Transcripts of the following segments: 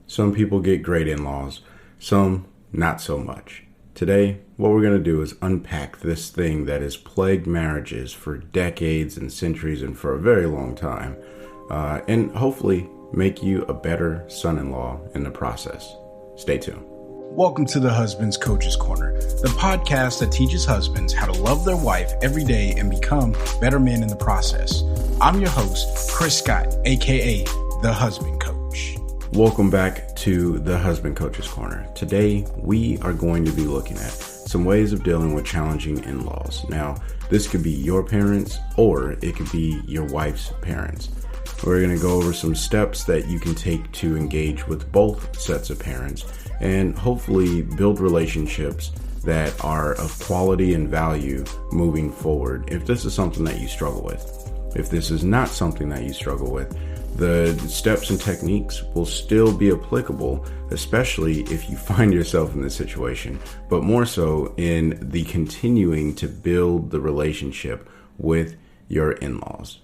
Some people get great in-laws, some not so much. Today, what we're going to do is unpack this thing that has plagued marriages for decades and centuries and for a very long time, and hopefully make you a better son-in-law in the process. Stay tuned. Welcome to the Husband's Coach's Corner, the podcast that teaches husbands how to love their wife every day and become better men in the process. I'm your host, Chris Scott, aka The Husband Coach. Welcome back to the Husband Coach's Corner. Today, we are going to be looking at some ways of dealing with challenging in-laws. Now, this could be your parents or it could be your wife's parents. We're going to go over some steps that you can take to engage with both sets of parents and hopefully build relationships that are of quality and value moving forward if this is something that you struggle with. If this is not something that you struggle with, the steps and techniques will still be applicable, especially if you find yourself in this situation, but more so in the continuing to build the relationship with your in-laws.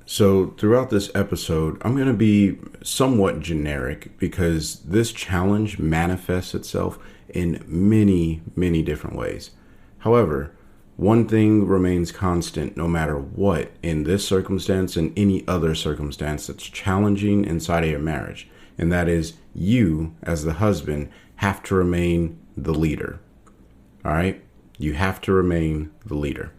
So throughout this episode, I'm going to be somewhat generic because this challenge manifests itself in many, many different ways. However, one thing remains constant no matter what in this circumstance and any other circumstance that's challenging inside of your marriage, and that is you, as the husband, have to remain the leader. All right? You have to remain the leader.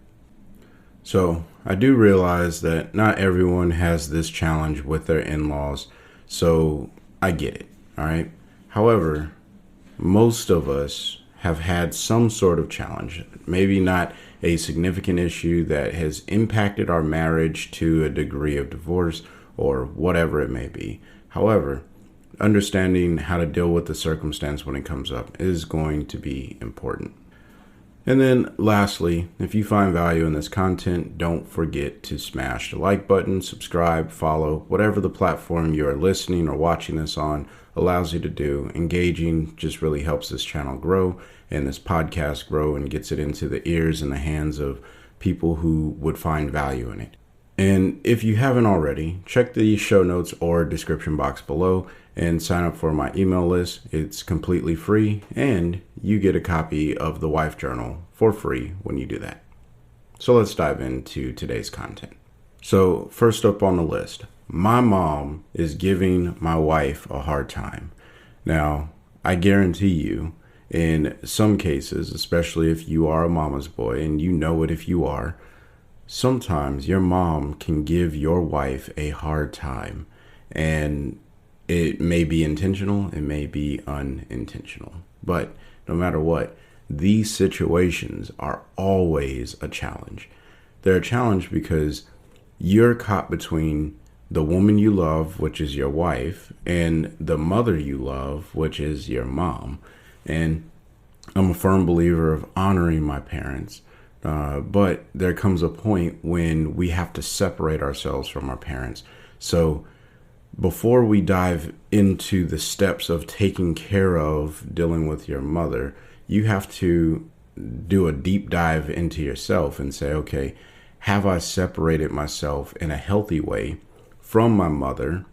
So I do realize that not everyone has this challenge with their in-laws, so I get it. All right? However, most of us have had some sort of challenge, maybe not a significant issue that has impacted our marriage to a degree of divorce or whatever it may be. However, understanding how to deal with the circumstance when it comes up is going to be important. And then lastly, if you find value in this content, don't forget to smash the like button, subscribe, follow, whatever the platform you are listening or watching this on allows you to do. Engaging just really helps this channel grow and this podcast grow and gets it into the ears and the hands of people who would find value in it. And if you haven't already, check the show notes or description box below and sign up for my email list. It's completely free and you get a copy of the Wife Journal for free when you do that. So let's dive into today's content. So first up on the list, my mom is giving my wife a hard time. Now, I guarantee you, in some cases, especially if you are a mama's boy and you know it if you are, sometimes your mom can give your wife a hard time, and it may be intentional, it may be unintentional, but no matter what, these situations are always a challenge. They're a challenge because you're caught between the woman you love, which is your wife, and the mother you love, which is your mom. And I'm a firm believer of honoring my parents, but there comes a point when we have to separate ourselves from our parents. So before we dive into the steps of taking care of dealing with your mother, you have to do a deep dive into yourself and say, okay, have I separated myself in a healthy way from my mother?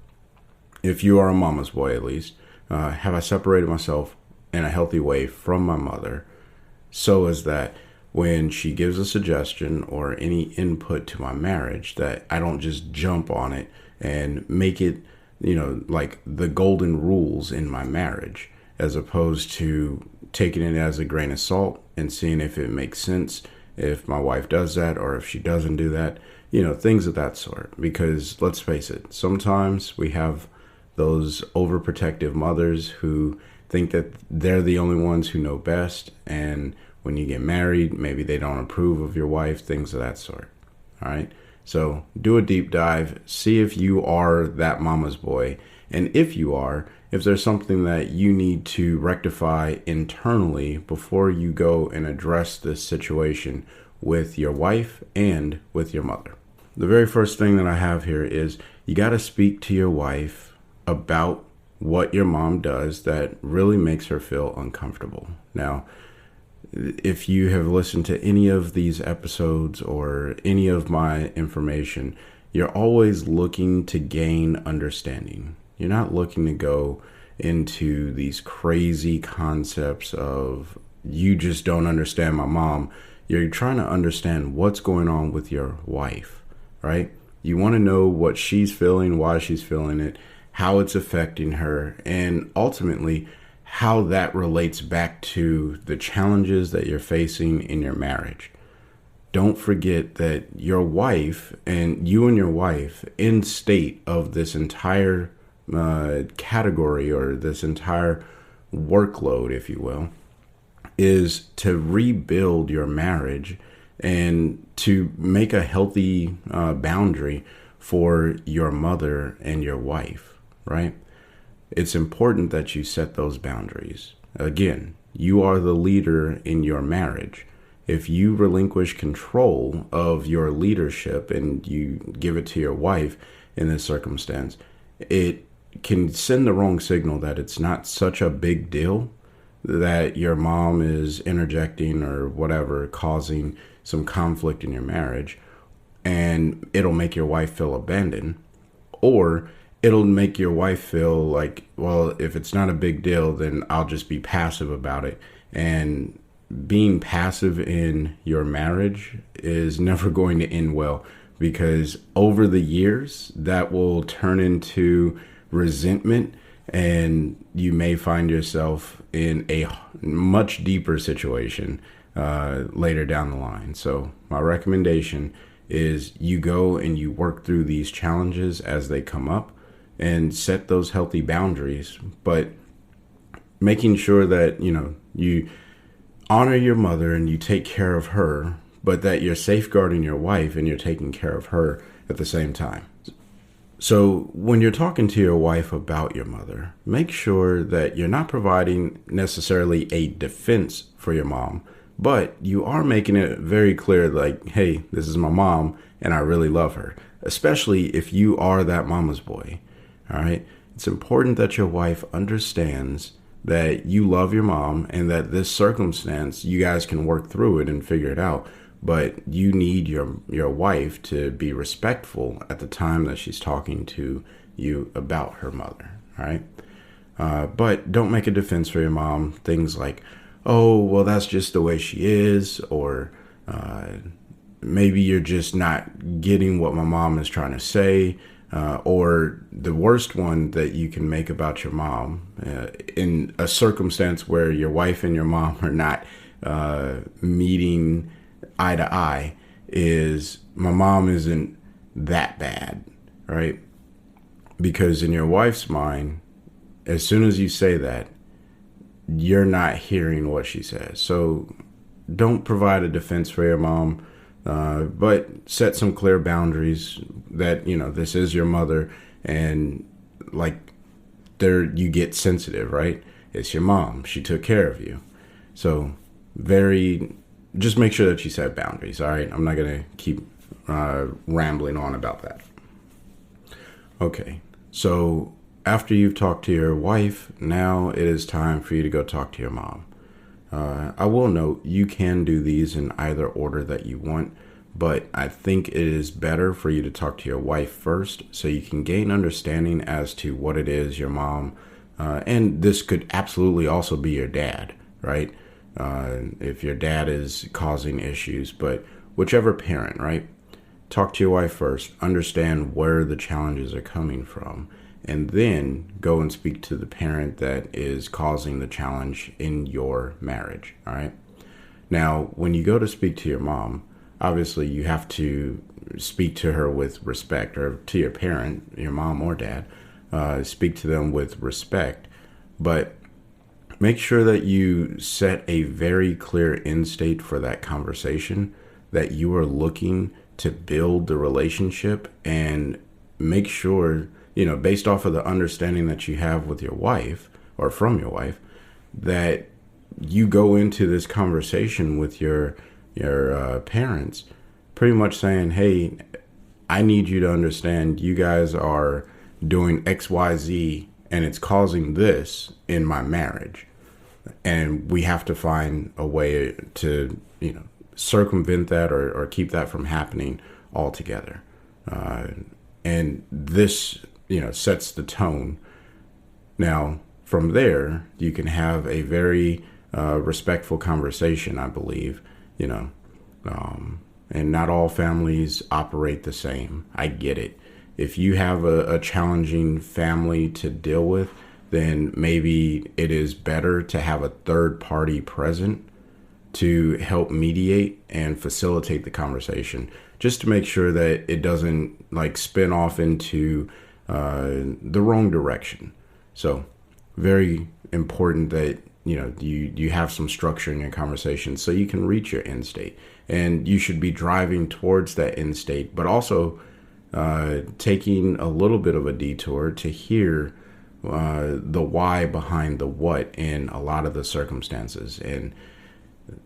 If you are a mama's boy, at least, have I separated myself in a healthy way from my mother so as that when she gives a suggestion or any input to my marriage, that I don't just jump on it and make it, like the golden rules in my marriage, as opposed to taking it as a grain of salt and seeing if it makes sense, if my wife does that or if she doesn't do that, things of that sort. Because let's face it, sometimes we have those overprotective mothers who think that they're the only ones who know best. And when you get married, maybe they don't approve of your wife, things of that sort. All right. So do a deep dive, see if you are that mama's boy. And if you are, if there's something that you need to rectify internally before you go and address this situation with your wife and with your mother. The very first thing that I have here is you got to speak to your wife about what your mom does that really makes her feel uncomfortable. Now, if you have listened to any of these episodes or any of my information, you're always looking to gain understanding. You're not looking to go into these crazy concepts of you just don't understand my mom. You're trying to understand what's going on with your wife, right? You want to know what she's feeling, why she's feeling it, how it's affecting her, and ultimately how that relates back to the challenges that you're facing in your marriage. Don't forget that your wife and your wife in state of this entire category, or this entire workload, if you will, is to rebuild your marriage and to make a healthy boundary for your mother and your wife, right? It's important that you set those boundaries. Again, you are the leader in your marriage. If you relinquish control of your leadership and you give it to your wife in this circumstance, it can send the wrong signal that it's not such a big deal, that your mom is interjecting or whatever, causing some conflict in your marriage, and it'll make your wife feel abandoned, or it'll make your wife feel like, well, if it's not a big deal, then I'll just be passive about it. And being passive in your marriage is never going to end well, because over the years that will turn into resentment, and you may find yourself in a much deeper situation later down the line. So my recommendation is you go and you work through these challenges as they come up and set those healthy boundaries, but making sure that, you honor your mother and you take care of her, but that you're safeguarding your wife and you're taking care of her at the same time. So when you're talking to your wife about your mother, make sure that you're not providing necessarily a defense for your mom, but you are making it very clear, like, hey, this is my mom and I really love her, especially if you are that mama's boy. All right. It's important that your wife understands that you love your mom and that this circumstance, you guys can work through it and figure it out. But you need your wife to be respectful at the time that she's talking to you about her mother. All right. But don't make a defense for your mom. Things like, oh, well, that's just the way she is. Or maybe you're just not getting what my mom is trying to say. Or the worst one that you can make about your mom in a circumstance where your wife and your mom are not meeting eye to eye is, my mom isn't that bad, right? Because in your wife's mind, as soon as you say that, you're not hearing what she says. So don't provide a defense for your mom, but set some clear boundaries that, this is your mother, and like you get sensitive, right? It's your mom. She took care of you. So just make sure that you set boundaries. All right. I'm not going to keep rambling on about that. Okay. So after you've talked to your wife, now it is time for you to go talk to your mom. I will note you can do these in either order that you want, but I think it is better for you to talk to your wife first so you can gain understanding as to what it is your mom, and this could absolutely also be your dad, right? If your dad is causing issues, but whichever parent, right? Talk to your wife first, understand where the challenges are coming from, and then go and speak to the parent that is causing the challenge in your marriage. All right. Now, when you go to speak to your mom, obviously you have to speak to her with respect, or to your parent, your mom or dad, speak to them with respect, but make sure that you set a very clear end state for that conversation, that you are looking to build the relationship, and make sure, based off of the understanding that you have with your wife or from your wife, that you go into this conversation with your parents pretty much saying, hey, I need you to understand you guys are doing XYZ and it's causing this in my marriage. And we have to find a way to, circumvent that or keep that from happening altogether. And this, sets the tone. Now, from there, you can have a very respectful conversation, I believe, and not all families operate the same. I get it. If you have a challenging family to deal with, then maybe it is better to have a third party present to help mediate and facilitate the conversation, just to make sure that it doesn't spin off into the wrong direction. So very important that you have some structure in your conversation so you can reach your end state, and you should be driving towards that end state, but also taking a little bit of a detour to hear the why behind the what in a lot of the circumstances. And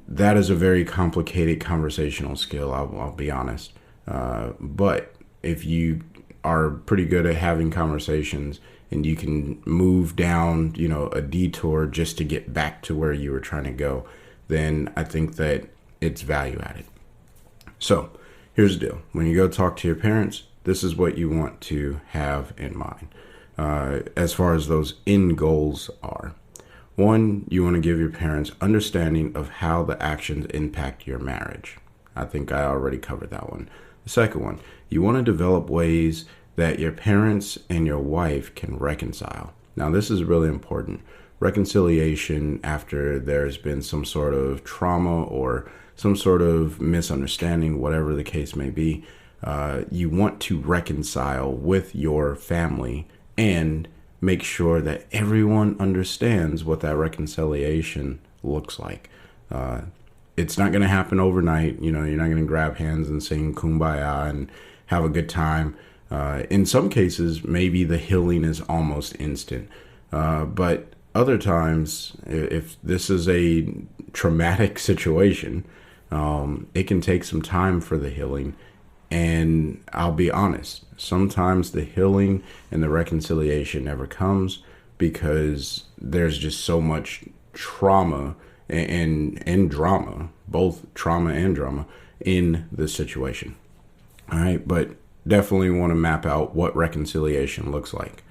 that is a very complicated conversational skill, I'll be honest. But if you are pretty good at having conversations and you can move down, a detour just to get back to where you were trying to go, then I think that it's value added. So here's the deal. When you go talk to your parents, this is what you want to have in mind as far as those end goals are. One, you want to give your parents understanding of how the actions impact your marriage. I think I already covered that one. The second one, you want to develop ways that your parents and your wife can reconcile. Now, this is really important. Reconciliation after there's been some sort of trauma or some sort of misunderstanding, whatever the case may be. You want to reconcile with your family and make sure that everyone understands what that reconciliation looks like. It's not going to happen overnight. You're not going to grab hands and sing Kumbaya and have a good time. In some cases, maybe the healing is almost instant. But other times, if this is a traumatic situation, it can take some time for the healing. And I'll be honest, sometimes the healing and the reconciliation never comes because there's just so much trauma and drama, both trauma and drama in the situation. All right, but definitely want to map out what reconciliation looks like.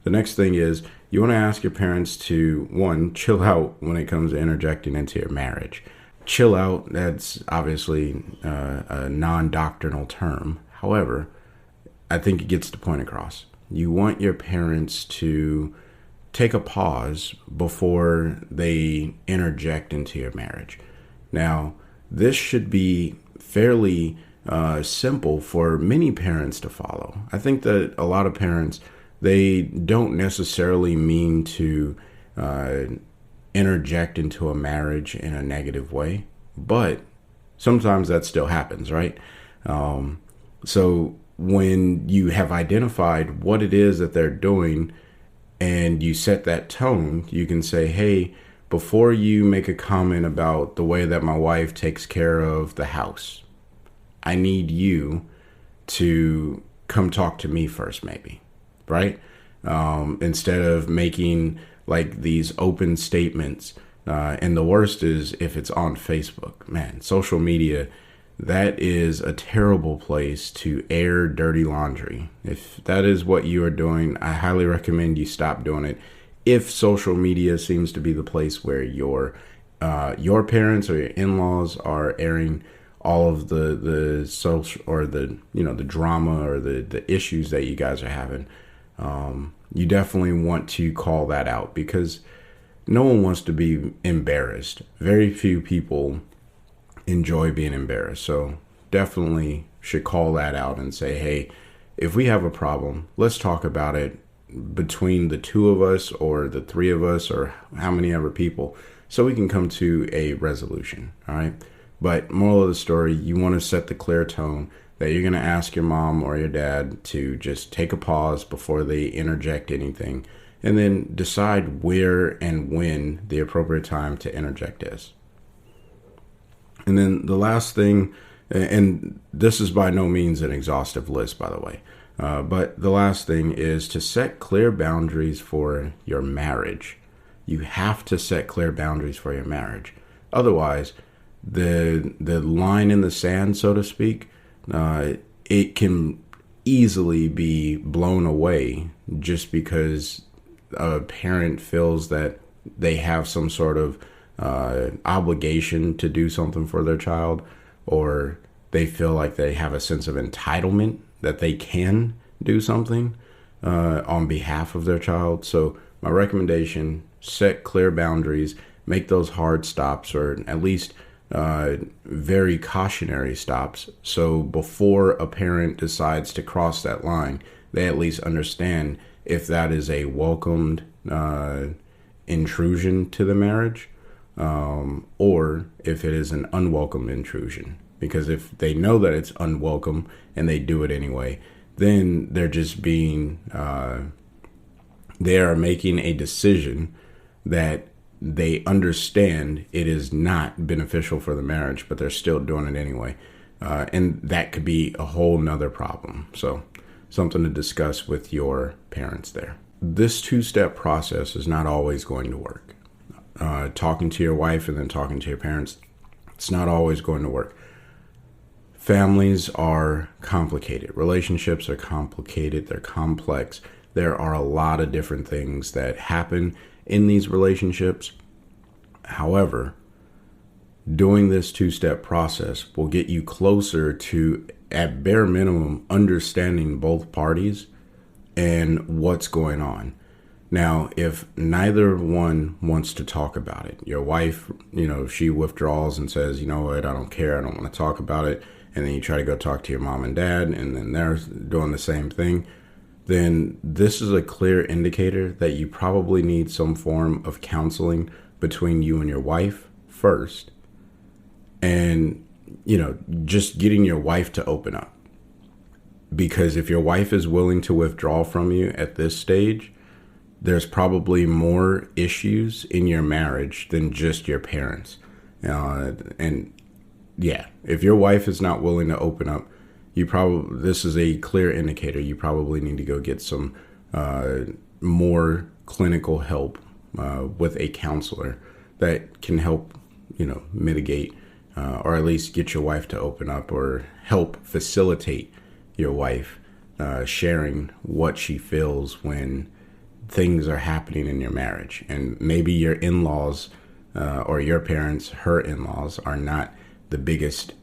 The next thing is you want to ask your parents to, one, chill out when it comes to interjecting into your marriage. Chill out, that's obviously a non-doctrinal term. However, I think it gets the point across. You want your parents to take a pause before they interject into your marriage. Now, this should be fairly simple for many parents to follow. I think that a lot of parents, they don't necessarily mean to interject into a marriage in a negative way, but sometimes that still happens, right? So when you have identified what it is that they're doing and you set that tone, you can say, hey, before you make a comment about the way that my wife takes care of the house, I need you to come talk to me first, maybe, right? Instead of making these open statements. And the worst is if it's on Facebook. Man, social media, that is a terrible place to air dirty laundry. If that is what you are doing, I highly recommend you stop doing it. If social media seems to be the place where your parents or your in-laws are airing all of the social or the drama or the issues that you guys are having, you definitely want to call that out because no one wants to be embarrassed. Very few people enjoy being embarrassed. So definitely should call that out and say, hey, if we have a problem, let's talk about it between the two of us or the three of us or how many ever people so we can come to a resolution. All right. But moral of the story, you want to set the clear tone that you're going to ask your mom or your dad to just take a pause before they interject anything, and then decide where and when the appropriate time to interject is. And then the last thing, and this is by no means an exhaustive list, by the way, but the last thing is to set clear boundaries for your marriage. You have to set clear boundaries for your marriage. Otherwise, the line in the sand, so to speak, it can easily be blown away just because a parent feels that they have some sort of obligation to do something for their child, or they feel like they have a sense of entitlement that they can do something on behalf of their child. So my recommendation, set clear boundaries, make those hard stops, or at least very cautionary stops. So before a parent decides to cross that line, they at least understand if that is a welcomed intrusion to the marriage, or if it is an unwelcome intrusion. Because if they know that it's unwelcome and they do it anyway, then they're just being, they are making a decision that they understand it is not beneficial for the marriage, but they're still doing it anyway. And that could be a whole nother problem. So something to discuss with your parents there. This two-step process is not always going to work. Talking to your wife and then talking to your parents, it's not always going to work. Families are complicated. Relationships are complicated. They're complex. There are a lot of different things that happen in these relationships. However, doing this two-step process will get you closer to, at bare minimum, understanding both parties and what's going on. Now, if neither one wants to talk about it, your wife, she withdraws and says, you know what, I don't care, I don't want to talk about it, and then you try to go talk to your mom and dad, and then they're doing the same thing, then this is a clear indicator that you probably need some form of counseling between you and your wife first, and, just getting your wife to open up. Because if your wife is willing to withdraw from you at this stage, there's probably more issues in your marriage than just your parents. And yeah, if your wife is not willing to open up, this is a clear indicator. You probably need to go get some more clinical help with a counselor that can help, mitigate or at least get your wife to open up, or help facilitate your wife sharing what she feels when things are happening in your marriage. And maybe your in-laws or your parents, her in-laws, are not the biggest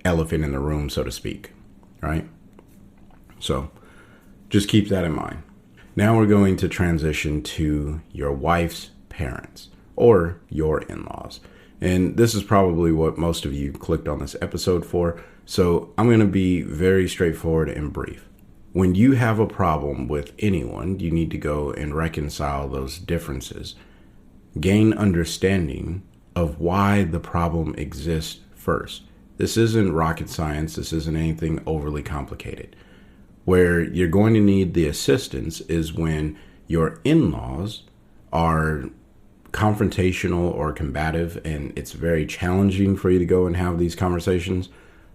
elephant in the room, so to speak, right? So just keep that in mind. Now we're going to transition to your wife's parents or your in-laws. And this is probably what most of you clicked on this episode for. So I'm going to be very straightforward and brief. When you have a problem with anyone, you need to go and reconcile those differences. Gain understanding of why the problem exists first. This isn't rocket science. This isn't anything overly complicated. Where you're going to need the assistance is when your in-laws are confrontational or combative, and it's very challenging for you to go and have these conversations.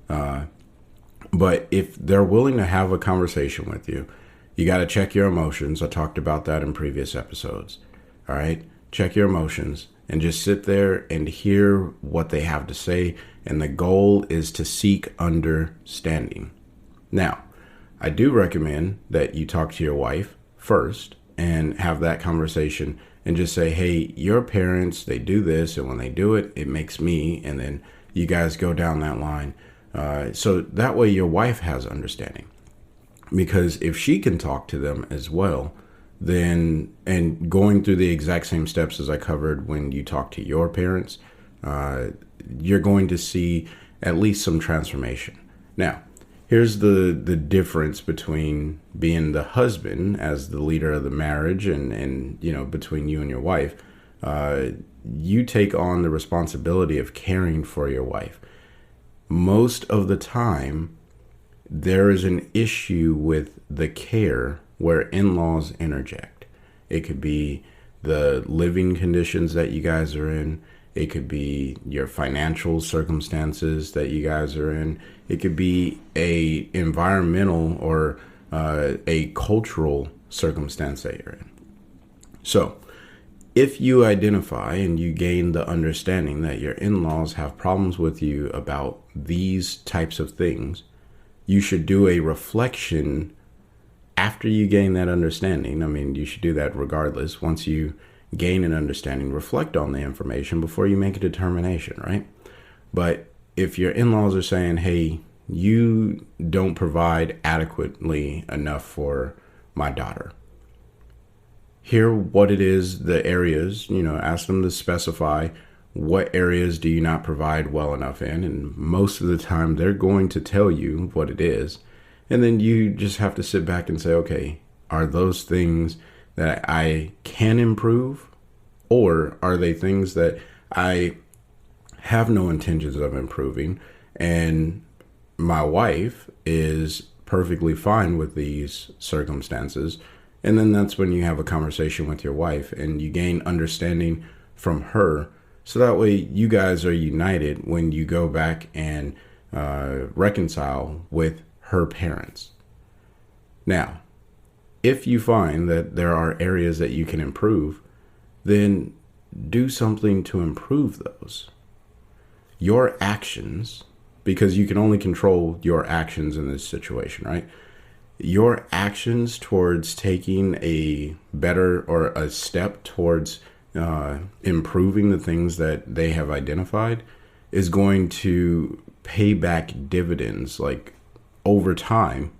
But if they're willing to have a conversation with you, you got to check your emotions. I talked about that in previous episodes. All right. Check your emotions and just sit there and hear what they have to say. And the goal is to seek understanding. Now, I do recommend that you talk to your wife first and have that conversation and just say, hey, your parents, they do this. And when they do it, it makes me. And then you guys go down that line. So that way your wife has understanding, because if she can talk to them as well, then, and going through the exact same steps as I covered when you talk to your parents, you're going to see at least some transformation. Now, here's the difference between being the husband as the leader of the marriage and between you and your wife. You take on the responsibility of caring for your wife. Most of the time, there is an issue with the care where in-laws interject. It could be the living conditions that you guys are in. It could be your financial circumstances that you guys are in. It could be a environmental or a cultural circumstance that you're in. So, if you identify and you gain the understanding that your in-laws have problems with you about these types of things, you should do a reflection after you gain that understanding, I mean, you should do that regardless. Once you gain an understanding, reflect on the information before you make a determination, right? But if your in-laws are saying, hey, you don't provide adequately enough for my daughter, hear what it is, the areas, ask them to specify what areas do you not provide well enough in. And most of the time they're going to tell you what it is. And then you just have to sit back and say, okay, are those things that I can improve, or are they things that I have no intentions of improving and my wife is perfectly fine with these circumstances? And then that's when you have a conversation with your wife and you gain understanding from her. So that way you guys are united when you go back and reconcile with her parents. Now, if you find that there are areas that you can improve, then do something to improve those. Your actions, because you can only control your actions in this situation, right? Your actions towards taking a better or a step towards improving the things that they have identified is going to pay back dividends, like over time,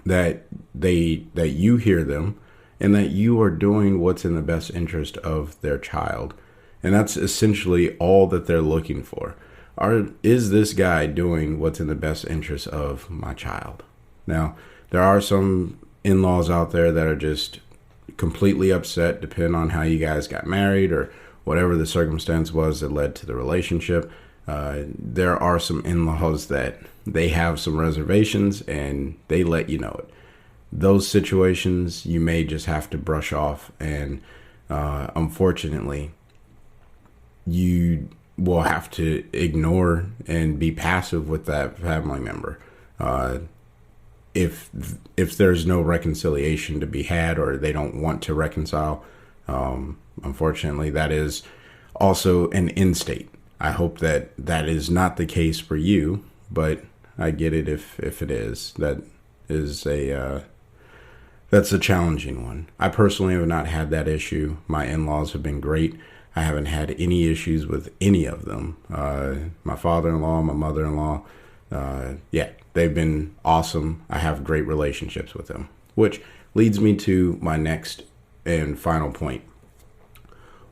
that you hear them and that you are doing what's in the best interest of their child. And that's essentially all that they're looking for. Is this guy doing what's in the best interest of my child? Now, there are some in-laws out there that are just completely upset, depending on how you guys got married or whatever the circumstance was that led to the relationship. There are some in-laws that they have some reservations and they let you know it. Those situations you may just have to brush off, and unfortunately, you will have to ignore and be passive with that family member. If there's no reconciliation to be had, or they don't want to reconcile, unfortunately, that is also an end state. I hope that is not the case for you, but I get it if it is. That is that's a challenging one. I personally have not had that issue. My in-laws have been great. I haven't had any issues with any of them. My father-in-law, my mother-in-law, they've been awesome. I have great relationships with them, which leads me to my next and final point.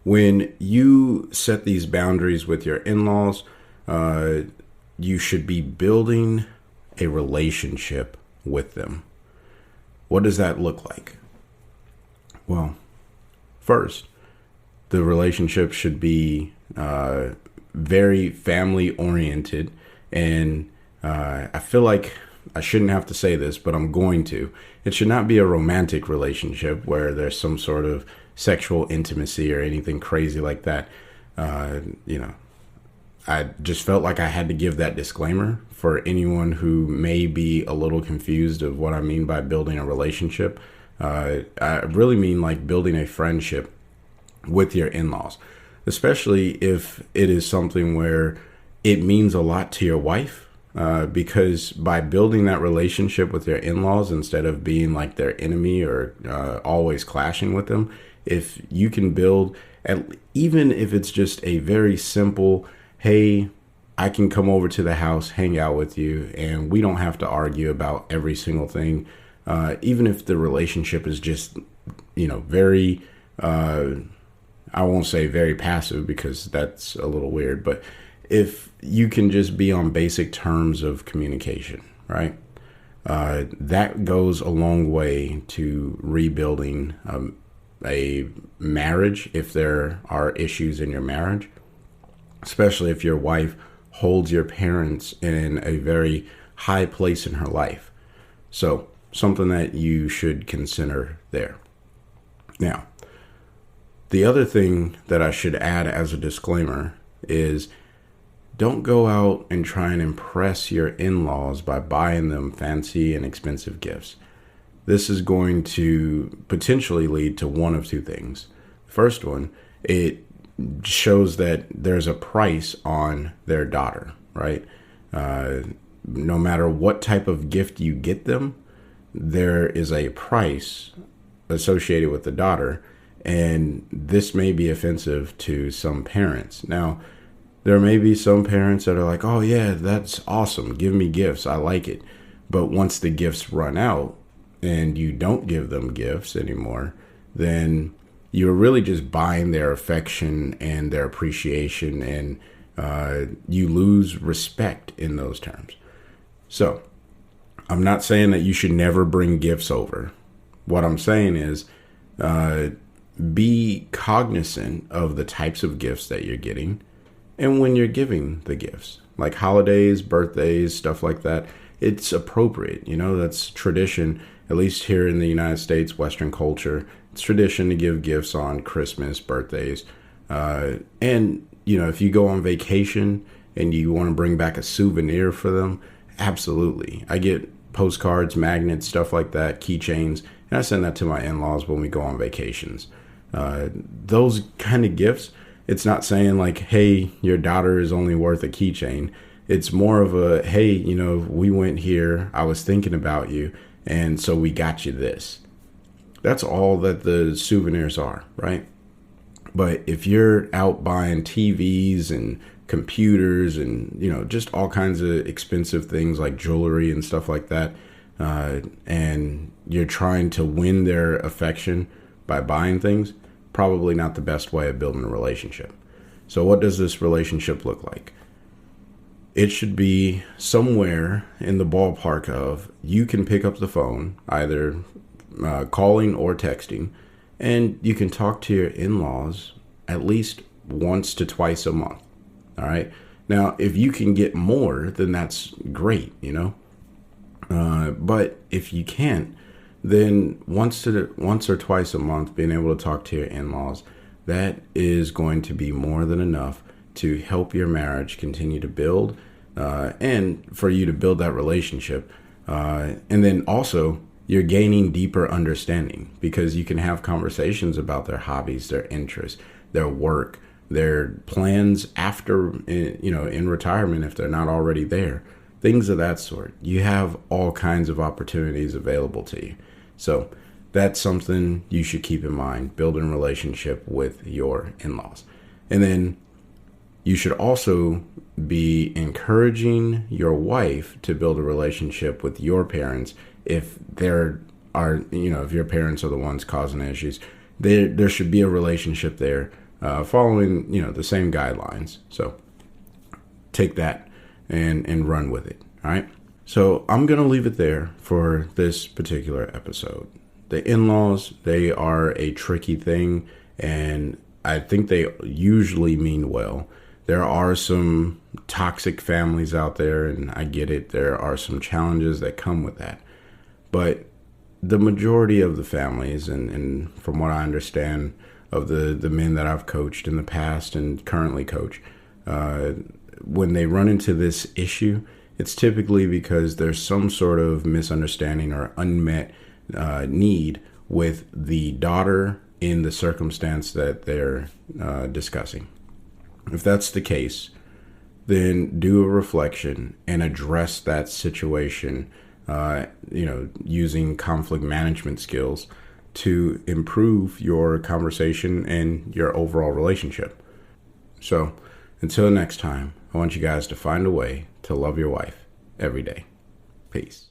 When you set these boundaries with your in-laws, you should be building a relationship with them. What does that look like? Well, first, the relationship should be very family oriented. And I feel like I shouldn't have to say this, but I'm going to. It should not be a romantic relationship where there's some sort of sexual intimacy or anything crazy like that. I just felt like I had to give that disclaimer for anyone who may be a little confused of what I mean by building a relationship. I really mean like building a friendship with your in-laws, especially if it is something where it means a lot to your wife, because by building that relationship with your in-laws, instead of being like their enemy or always clashing with them, if you can build, even if it's just a very simple, hey, I can come over to the house, hang out with you, and we don't have to argue about every single thing. Even if the relationship is just, very, I won't say very passive because that's a little weird, but if you can just be on basic terms of communication, right? That goes a long way to rebuilding a marriage if there are issues in your marriage, especially if your wife holds your parents in a very high place in her life. So something that you should consider there. Now, the other thing that I should add as a disclaimer is don't go out and try and impress your in-laws by buying them fancy and expensive gifts. This is going to potentially lead to one of two things. First one, it shows that there's a price on their daughter, right? No matter what type of gift you get them, there is a price associated with the daughter, and this may be offensive to some parents. Now, there may be some parents that are like, oh yeah, that's awesome, give me gifts, I like it. But once the gifts run out and you don't give them gifts anymore, then you're really just buying their affection and their appreciation, and you lose respect in those terms. So I'm not saying that you should never bring gifts over. What I'm saying is be cognizant of the types of gifts that you're getting and when you're giving the gifts, like holidays, birthdays, stuff like that. It's appropriate. That's tradition, at least here in the United States, Western culture. It's tradition to give gifts on Christmas, birthdays. And, if you go on vacation and you want to bring back a souvenir for them, absolutely. I get postcards, magnets, stuff like that, keychains, and I send that to my in-laws when we go on vacations. Those kind of gifts, it's not saying like, hey, your daughter is only worth a keychain. It's more of a, hey, we went here, I was thinking about you, and so we got you this. That's all that the souvenirs are, right? But if you're out buying TVs and computers and, just all kinds of expensive things like jewelry and stuff like that, and you're trying to win their affection by buying things, probably not the best way of building a relationship. So what does this relationship look like? It should be somewhere in the ballpark of you can pick up the phone, either calling or texting, and you can talk to your in-laws at least once to twice a month. All right. Now, if you can get more, then that's great, but if you can't, then once or twice a month, being able to talk to your in-laws, that is going to be more than enough to help your marriage continue to build, and for you to build that relationship. And then also, you're gaining deeper understanding because you can have conversations about their hobbies, their interests, their work, their plans after, in retirement, if they're not already there, things of that sort. You have all kinds of opportunities available to you. So that's something you should keep in mind, building a relationship with your in-laws. And then you should also be encouraging your wife to build a relationship with your parents. If if your parents are the ones causing issues, there should be a relationship there, following, the same guidelines. So take that and run with it. All right. So I'm going to leave it there for this particular episode. The in-laws, they are a tricky thing, and I think they usually mean well. There are some toxic families out there, and I get it. There are some challenges that come with that. But the majority of the families, and from what I understand of the men that I've coached in the past and currently coach, when they run into this issue, it's typically because there's some sort of misunderstanding or unmet need with the daughter in the circumstance that they're discussing. If that's the case, then do a reflection and address that situation, using conflict management skills to improve your conversation and your overall relationship. So until next time, I want you guys to find a way to love your wife every day. Peace.